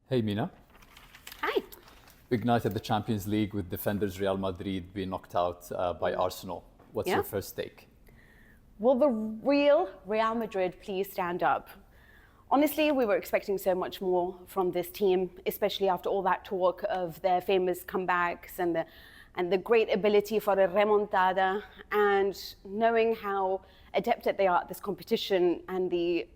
Hey Mina, Hi. big night at the Champions League with defenders Real Madrid being knocked out by Arsenal. What's Yeah. your first take? Will the real Real Madrid please stand up? Honestly, we were expecting so much more from this team, especially after all that talk of their famous comebacks and the great ability for a remontada, and knowing how adepted they are at this competition and the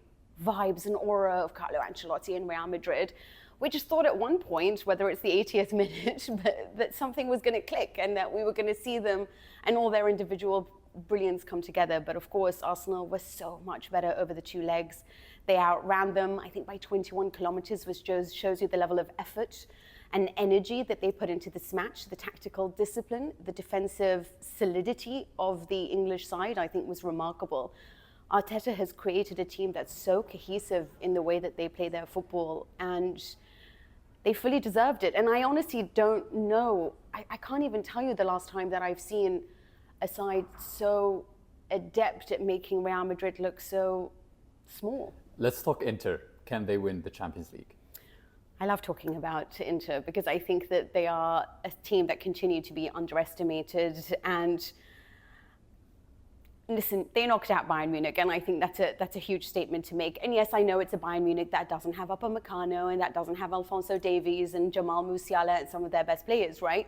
vibes and aura of Carlo Ancelotti and Real Madrid. We just thought at one point, whether it's the 80th minute, that something was going to click and that we were going to see them and all their individual brilliance come together. But of course, Arsenal was so much better over the two legs. They outran them, I think, by 21 kilometers, which shows you the level of effort and energy that they put into this match. The tactical discipline, the defensive solidity of the English side, I think, was remarkable. Arteta has created a team that's so cohesive in the way that they play their football, and they fully deserved it. And I honestly don't know, I can't even tell you the last time that I've seen a side so adept at making Real Madrid look so small. Let's talk Inter. Can they win the Champions League? I love talking about Inter because I think that they are a team that continue to be underestimated. And listen, they knocked out Bayern Munich, and I think that's a huge statement to make. And yes, I know it's a Bayern Munich that doesn't have Upamecano and that doesn't have Alphonso Davies and Jamal Musiala and some of their best players, right?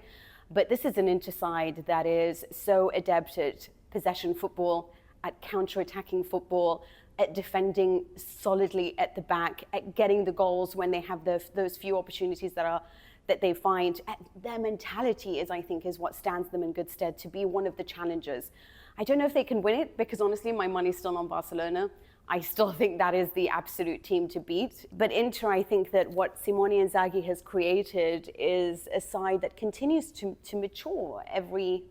But this is an Inter side that is so adept at possession football, at counter-attacking football, at defending solidly at the back, at getting the goals when they have those few opportunities that they find. Their mentality is what stands them in good stead to be one of the challengers. I don't know if they can win it because honestly, my money's still on Barcelona. I still think that is the absolute team to beat. But Inter, I think that what Simone Inzaghi has created is a side that continues to mature every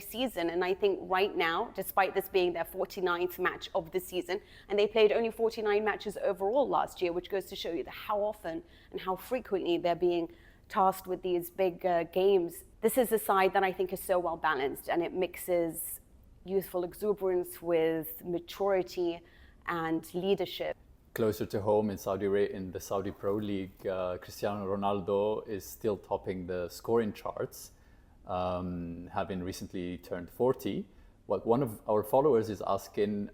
season. And I think right now, despite this being their 49th match of the season, and they played only 49 matches overall last year, which goes to show you how often and how frequently they're being tasked with these big games. This is a side that I think is so well balanced, and it mixes youthful exuberance with maturity and leadership. Closer to home in in the Saudi Pro League, Cristiano Ronaldo is still topping the scoring charts, having recently turned 40. One of our followers is asking,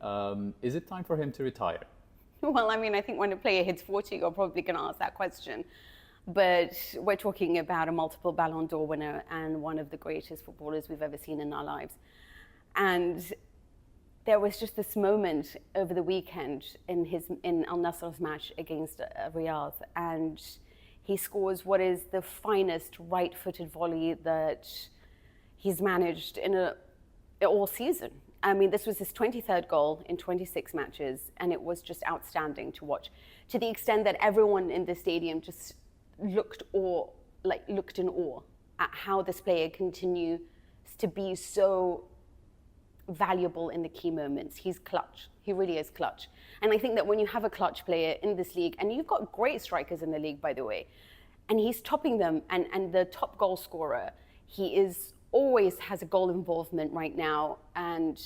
is it time for him to retire? Well, I mean, I think when a player hits 40, you're probably going to ask that question. But we're talking about a multiple Ballon d'Or winner and one of the greatest footballers we've ever seen in our lives. And there was just this moment over the weekend in Al Nassr's match against Riyadh, and he scores what is the finest right-footed volley that he's managed in all season. I mean, this was his 23rd goal in 26 matches, and it was just outstanding to watch, to the extent that everyone in the stadium just looked in awe at how this player continues to be so valuable in the key moments. He's clutch. He really is clutch. And I think that when you have a clutch player in this league, and you've got great strikers in the league, by the way, and he's topping them, and the top goal scorer, he always has a goal involvement right now. And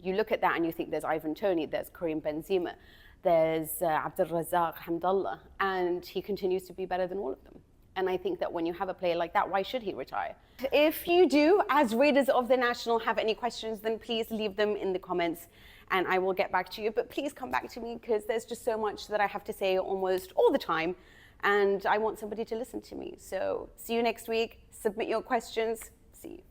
you look at that and you think there's Ivan Toney, there's Karim Benzema, there's Abdelrazak Hamdallah, and he continues to be better than all of them. And I think that when you have a player like that, why should he retire? If you do, as readers of the National, have any questions, then please leave them in the comments and I will get back to you. But please come back to me because there's just so much that I have to say almost all the time. And I want somebody to listen to me. So see you next week. Submit your questions. See you.